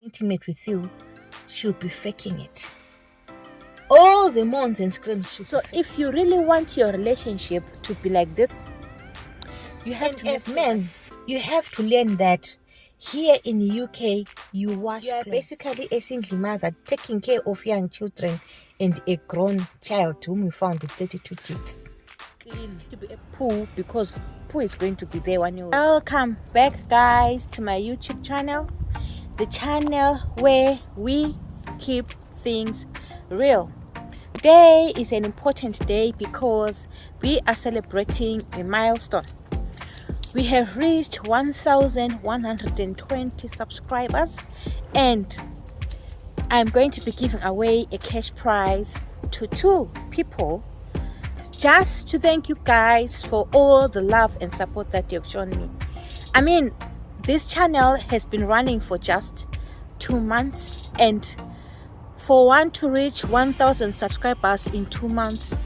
intimate with you, she'll be faking it. All the moans and screams. So if you really want your relationship to be like this, you have to, as men, you have to learn that here in the UK, you are basically a single mother taking care of young children and a grown child whom you found with 32 teeth. Clean to be a poo, because poo is going to be there when you. Welcome back, guys, to my YouTube channel, the channel where we keep things real. Today is an important day because we are celebrating a milestone. We have reached 1,120 subscribers, and I'm going to be giving away a cash prize to 2 people just to thank you guys for all the love and support that you've shown me. I mean, this channel has been running for just 2 months, and for one to reach 1,000 subscribers in 2 months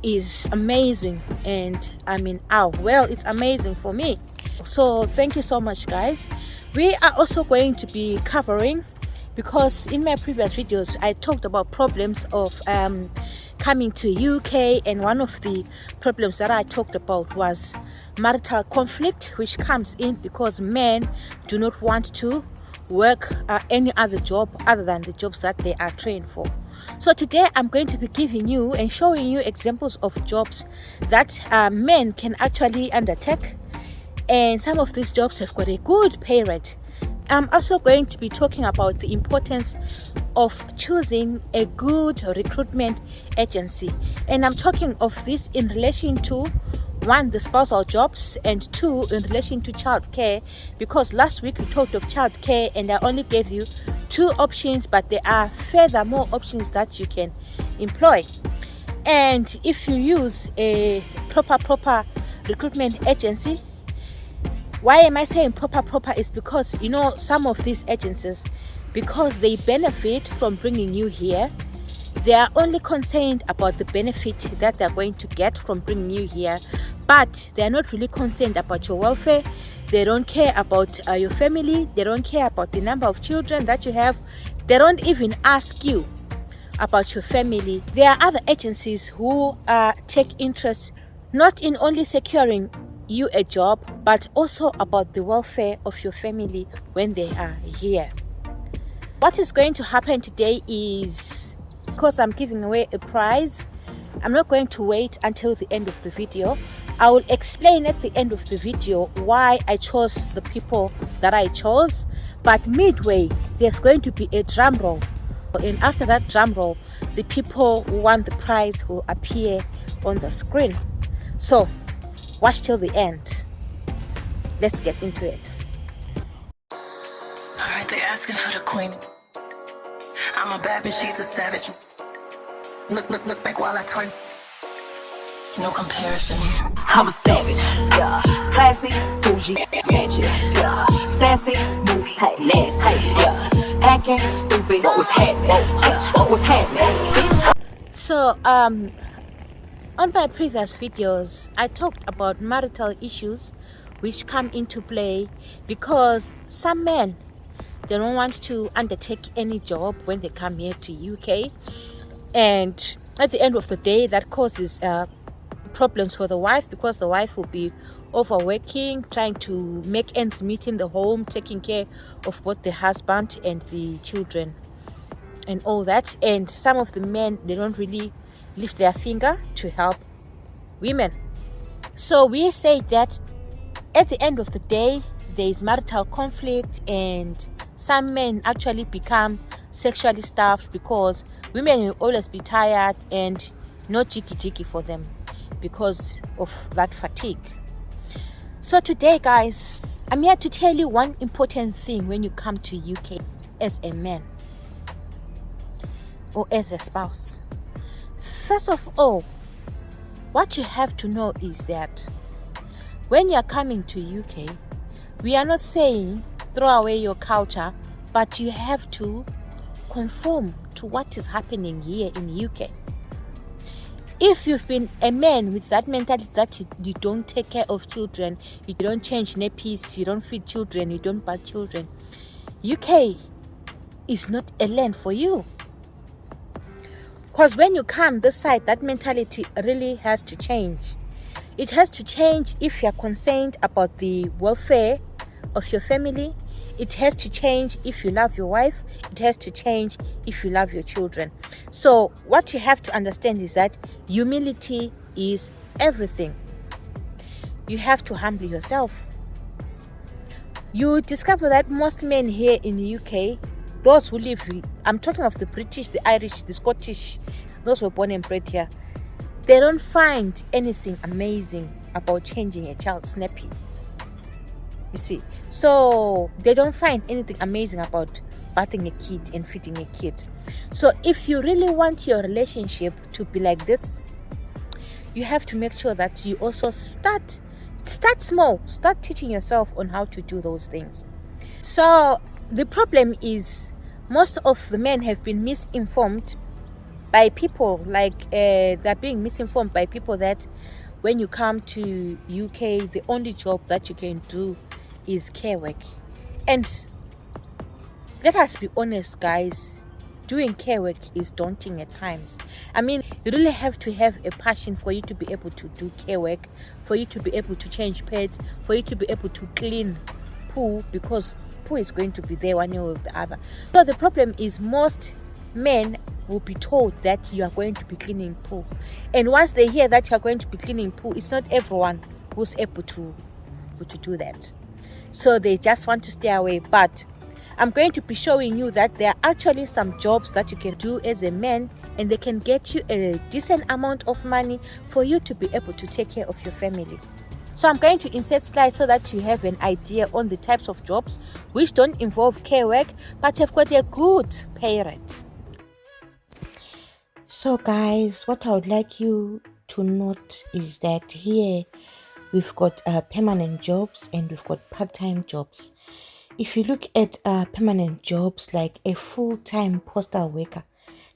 is amazing. And I mean, it's amazing for me. So thank you so much, guys. We are also going to be covering, because in my previous videos I talked about problems of coming to UK, and one of the problems that I talked about was marital conflict, which comes in because men do not want to work any other job other than the jobs that they are trained for. So today I'm going to be giving you and showing you examples of jobs that men can actually undertake, and some of these jobs have got a good pay rate. I'm also going to be talking about the importance of choosing a good recruitment agency, and I'm talking of this in relation to 1, the spousal jobs, and 2, in relation to childcare, because last week we talked of childcare and I only gave you 2 options, but there are furthermore options that you can employ. And if you use a proper recruitment agency, why am I saying proper is because, you know, some of these agencies, because they benefit from bringing you here, they are only concerned about the benefit that they're going to get from bringing you here, but they're not really concerned about your welfare. They don't care about your family. They don't care about the number of children that you have. They don't even ask you about your family. There are other agencies who take interest not in only securing you a job, but also about the welfare of your family when they are here. What is going to happen today is, because I'm giving away a prize, I'm not going to wait until the end of the video. I will explain at the end of the video why I chose the people that I chose, but midway there's going to be a drum roll, and after that drum roll, the people who won the prize will appear on the screen. So watch till the end. Let's get into it. Alright, they asking for the queen. I'm a bad bitch, she's a savage. Look back while I twerk. No comparison. I'm a savage. Yeah. Classy, bougie, ratchet. Yeah. Sassy, moody, nasty. Yeah. Acting stupid. What was happening? What was happening? Bitch. So on my previous videos I talked about marital issues which come into play because some men, they don't want to undertake any job when they come here to UK, and at the end of the day that causes problems for the wife, because the wife will be overworking, trying to make ends meet in the home, taking care of both the husband and the children and all that. And some of the men, they don't really lift their finger to help women. So we say that at the end of the day there is marital conflict, and some men actually become sexually starved because women will always be tired and no jiggy for them because of that fatigue. So today, guys, I'm here to tell you one important thing when you come to UK as a man or as a spouse. First of all, what you have to know is that when you're coming to UK, we are not saying throw away your culture, but you have to conform to what is happening here in UK. If you've been a man with that mentality that you don't take care of children, you don't change nappies, you don't feed children, you don't bath children, UK is not a land for you. Because when you come this side, that mentality really has to change. It has to change if you're concerned about the welfare of your family. It has to change if you love your wife. It has to change if you love your children. So what you have to understand is that humility is everything. You have to humble yourself. You discover that most men here in the UK, those who live, I'm talking of the British, the Irish, the Scottish, those who were born and bred here, they don't find anything amazing about changing a child's nappy. You see, so they don't find anything amazing about bathing a kid and feeding a kid. So if you really want your relationship to be like this, you have to make sure that you also start small. Start teaching yourself on how to do those things. So the problem is most of the men have been misinformed by people, like they're being misinformed by people that when you come to UK, the only job that you can do is care work. And let us be honest, guys, doing care work is daunting at times. I mean, you really have to have a passion for you to be able to do care work, for you to be able to change pads, for you to be able to clean poo, because poo is going to be there one way or the other. So the problem is most men will be told that you are going to be cleaning poo, and once they hear that you are going to be cleaning poo, it's not everyone who's able to do that. So they just want to stay away. But I'm going to be showing you that there are actually some jobs that you can do as a man, and they can get you a decent amount of money for you to be able to take care of your family. So I'm going to insert slides so that you have an idea on the types of jobs which don't involve care work but have got a good pay rate. So guys, what I would like you to note is that here we've got permanent jobs and we've got part-time jobs. If you look at permanent jobs like a full-time postal worker,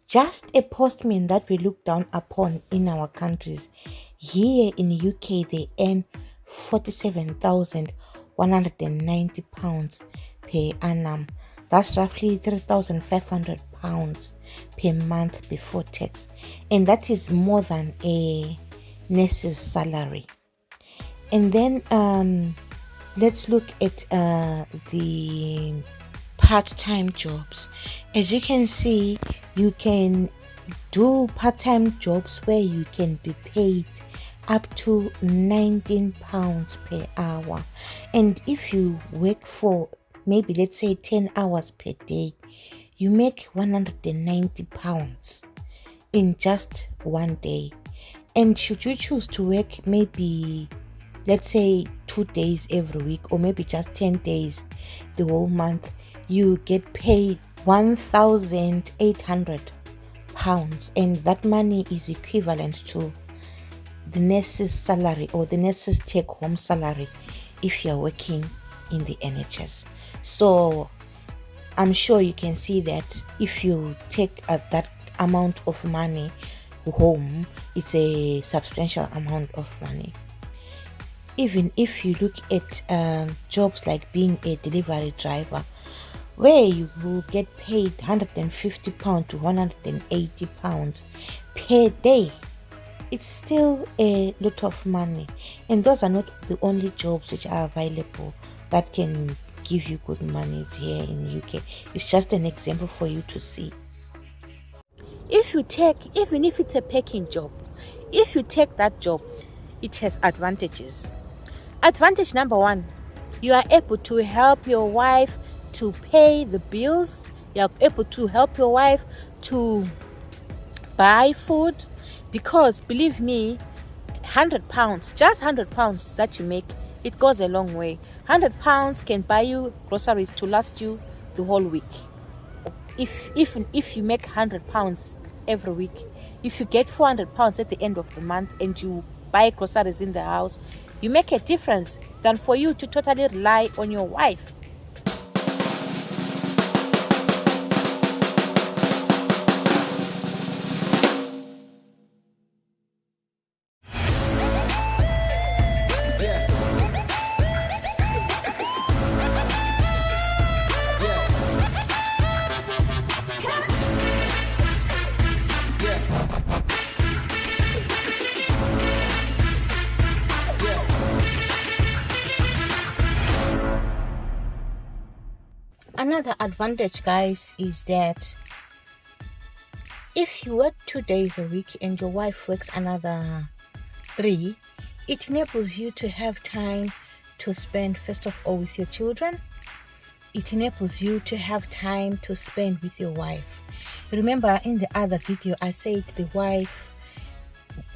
just a postman that we look down upon in our countries, here in the UK they earn £47,190 per annum. That's roughly £3,500 per month before tax, and that is more than a nurse's salary. And then let's look at the part-time jobs. As you can see, you can do part-time jobs where you can be paid up to £19 per hour, and if you work for maybe, let's say, 10 hours per day, you make £190 in just one day. And should you choose to work maybe, let's say, 2 days every week, or maybe just 10 days the whole month, you get paid £1,800, and that money is equivalent to the nurse's salary or the nurse's take-home salary if you're working in the NHS. So I'm sure you can see that if you take that amount of money home, it's a substantial amount of money. Even if you look at jobs like being a delivery driver, where you will get paid £150 to £180 per day, it's still a lot of money. And those are not the only jobs which are available that can give you good money here in the UK. It's just an example for you to see. If you take, even if it's a packing job, if you take that job, it has advantages. Advantage number one, you are able to help your wife to pay the bills. You are able to help your wife to buy food, because believe me, £100, just £100 that you make, it goes a long way. £100 can buy you groceries to last you the whole week. Even if you make £100 every week, if you get £400 at the end of the month and you buy groceries in the house, you make a difference than for you to totally rely on your wife. Another advantage, guys, is that if you work 2 days a week and your wife works another 3, it enables you to have time to spend, first of all, with your children. It enables you to have time to spend with your wife. Remember, in the other video, I said the wife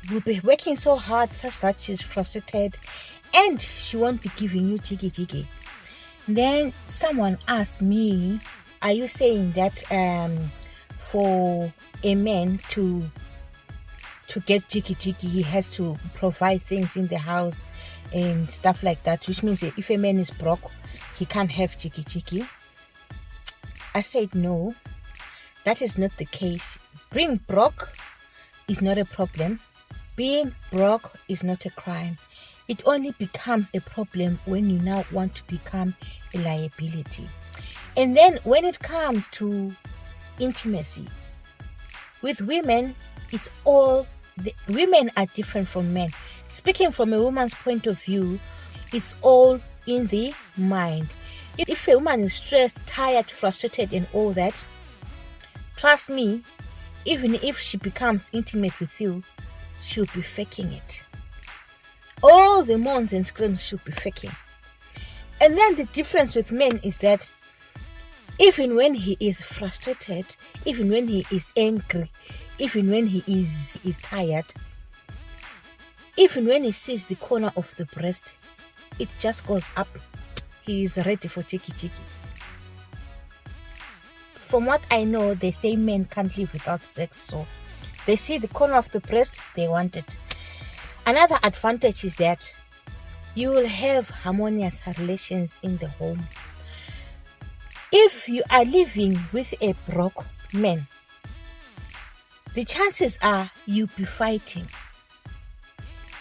will be working so hard such that she's frustrated and she won't be giving you jiggy. Then someone asked me, are you saying that for a man to get jiggy, he has to provide things in the house and stuff like that, which means if a man is broke, he can't have jiggy? I said no, that is not the case. Being broke is not a problem. Being broke is not a crime. It only becomes a problem when you now want to become a liability. And then when it comes to intimacy with women, it's all women are different from men. Speaking from a woman's point of view, it's all in the mind. If a woman is stressed, tired, frustrated and all that, trust me, even if she becomes intimate with you, she'll be faking it. All the moans and screams she'll be faking. And then the difference with men is that even when he is frustrated, even when he is angry, even when he is tired, even when he sees the corner of the breast, it just goes up. He is ready for cheeky. From what I know, they say men can't live without sex, so they see the corner of the breast, they want it. Another advantage is that you will have harmonious relations in the home. If you are living with a broke man, the chances are you'll be fighting.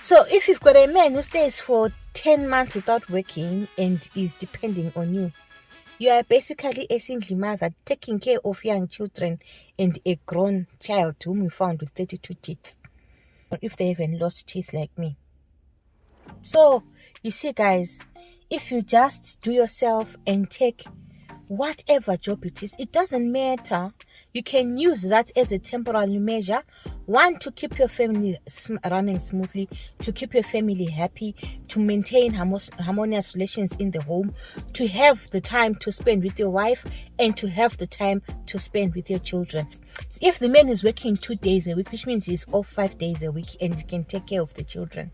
So if you've got a man who stays for 10 months without working and is depending on you, you are basically a single mother taking care of young children and a grown child whom you found with 32 teeth. If they haven't lost teeth like me. So you see, guys, if you just do yourself and take whatever job it is, it doesn't matter. You can use that as a temporary measure. One, to keep your family running smoothly, to keep your family happy, to maintain harmonious relations in the home, to have the time to spend with your wife, and to have the time to spend with your children. If the man is working 2 days a week, which means he's off 5 days a week, and he can take care of the children.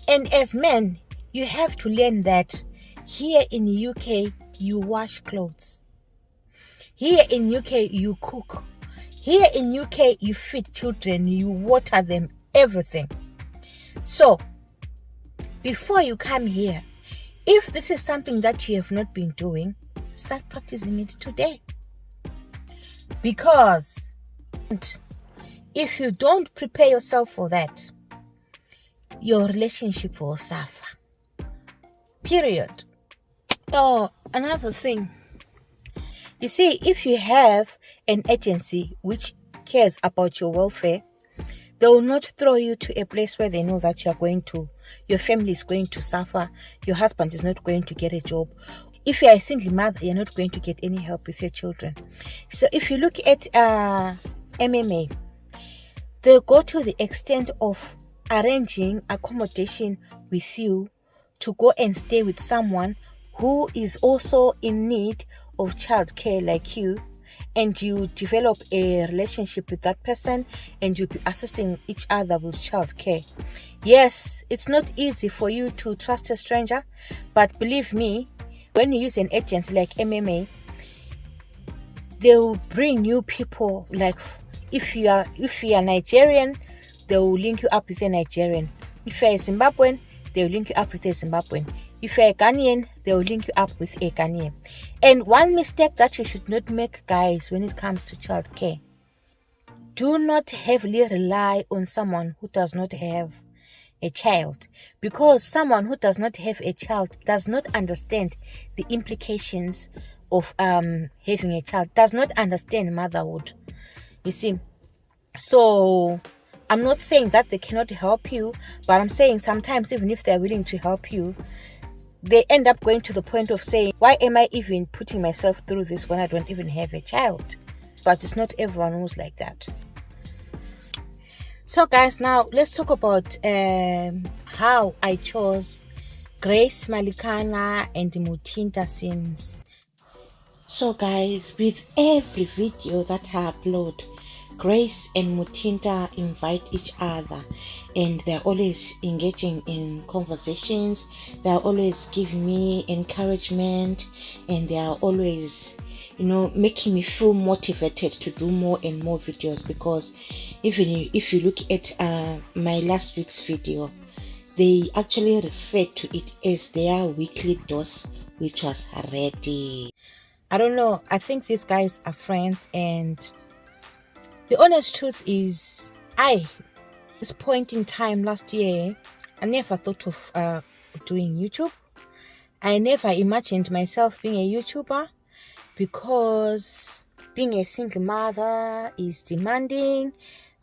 And as men, you have to learn that here in the UK, you wash clothes. Here in UK, you cook. Here in UK, you feed children, you water them, everything. So, before you come here, if this is something that you have not been doing, start practicing it today. Because if you don't prepare yourself for that, your relationship will suffer. Period. Oh, another thing. You see, if you have an agency which cares about your welfare, they will not throw you to a place where they know that your family is going to suffer, your husband is not going to get a job. If you are a single mother, you're not going to get any help with your children. So if you look at MMA, they'll go to the extent of arranging accommodation with you to go and stay with someone who is also in need of childcare like you, and you develop a relationship with that person and you'll be assisting each other with childcare. Yes, it's not easy for you to trust a stranger, but believe me, when you use an agency like MMA, they will bring you people. Like if you are Nigerian, they will link you up with a Nigerian. If you are a Zimbabwean, they will link you up with a Zimbabwean. If you're a Ghanaian, they will link you up with a Ghanaian. And one mistake that you should not make, guys, when it comes to childcare, do not heavily rely on someone who does not have a child, because someone who does not have a child does not understand the implications of having a child, does not understand motherhood. You see, so I'm not saying that they cannot help you, but I'm saying sometimes even if they're willing to help you, they end up going to the point of saying, why am I even putting myself through this when I don't even have a child? But it's not everyone who's like that. So guys, now let's talk about how I chose Grace Malikana and Muthinta Sims. So guys, with every video that I upload, Grace and Muthinta invite each other, and they're always engaging in conversations. They're always giving me encouragement, and they are always, making me feel motivated to do more and more videos. Because even if you look at my last week's video, they actually referred to it as their weekly dose, which was ready. I don't know, I think these guys are friends, and the honest truth is, this point in time last year, I never thought of doing YouTube. I never imagined myself being a YouTuber, because being a single mother is demanding.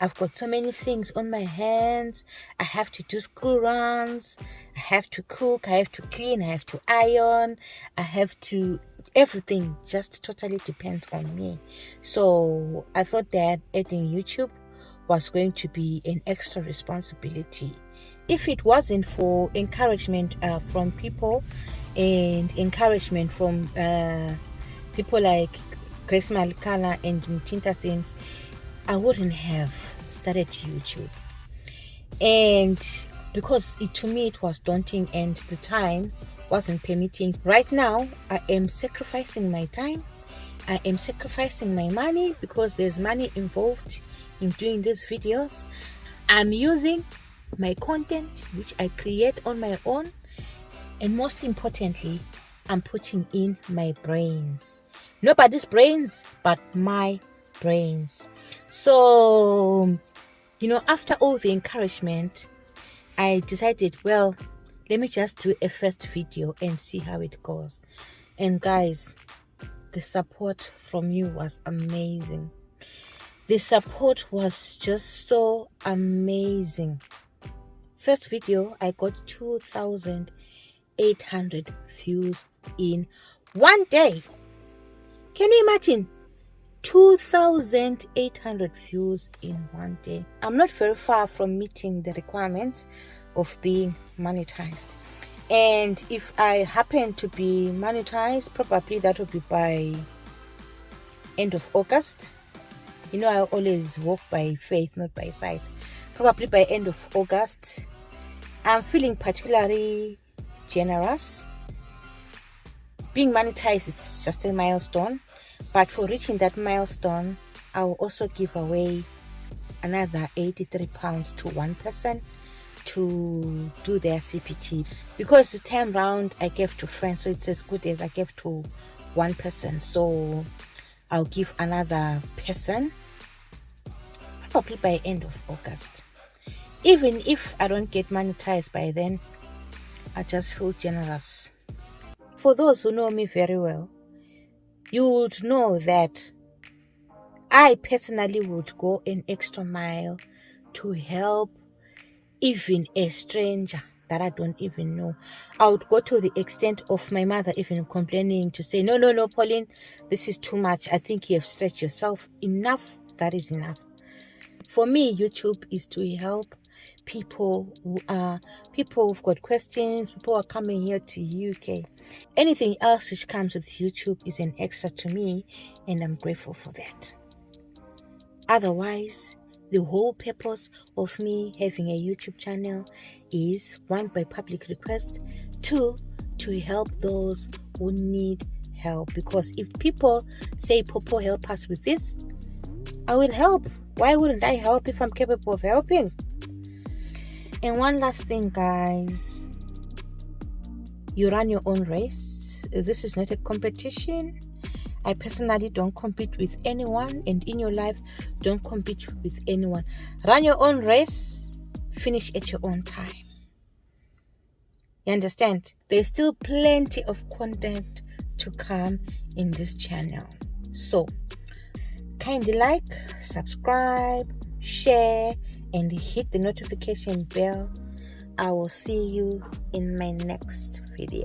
I've got so many things on my hands. I have to do school runs, I have to cook, I have to clean, I have to iron, I have to... everything just totally depends on me. So I thought that adding YouTube was going to be an extra responsibility. If it wasn't for encouragement from people, and encouragement from people like Grace Malikana and Muthinta Sims, I wouldn't have started YouTube. And because to me it was daunting, and the time wasn't permitting. Right now I am sacrificing my time, I am sacrificing my money, because there's money involved in doing these videos. I'm using my content which I create on my own, and most importantly, I'm putting in my brains. Nobody's brains but my brains. So after all the encouragement, I decided, well, let me just do a first video and see how it goes. And guys, the support from you was amazing. The support was just so amazing. First video, I got 2,800 views in one day. Can you imagine? 2,800 views in one day. I'm not very far from meeting the requirements of being monetized. And if I happen to be monetized, probably that will be by end of August. I always walk by faith, not by sight. Probably by end of August. I'm feeling particularly generous. Being monetized, it's just a milestone. But for reaching that milestone, I will also give away another £83 to one person to do their CPT. Because this time round I gave to friends, so it's as good as I gave to one person. So I'll give another person probably by end of August. Even if I don't get monetized by then, I just feel generous. For those who know me very well, you would know that I personally would go an extra mile to help even a stranger that I don't even know. I would go to the extent of my mother even complaining to say, no, Pauline, this is too much. I think you have stretched yourself enough. That is enough. For me, YouTube is to help people who've got questions, people who are coming here to UK. Anything else which comes with YouTube is an extra to me, and I'm grateful for that. Otherwise, the whole purpose of me having a YouTube channel is, 1, by public request, 2, to help those who need help. Because if people say, Popo, help us with this, I will help. Why wouldn't I help if I'm capable of helping? And one last thing, guys, you run your own race. This is not a competition. I personally don't compete with anyone, and in your life, don't compete with anyone. Run your own race, finish at your own time. You understand? There's still plenty of content to come in this channel. So, kindly like, subscribe, share, and hit the notification bell. I will see you in my next video.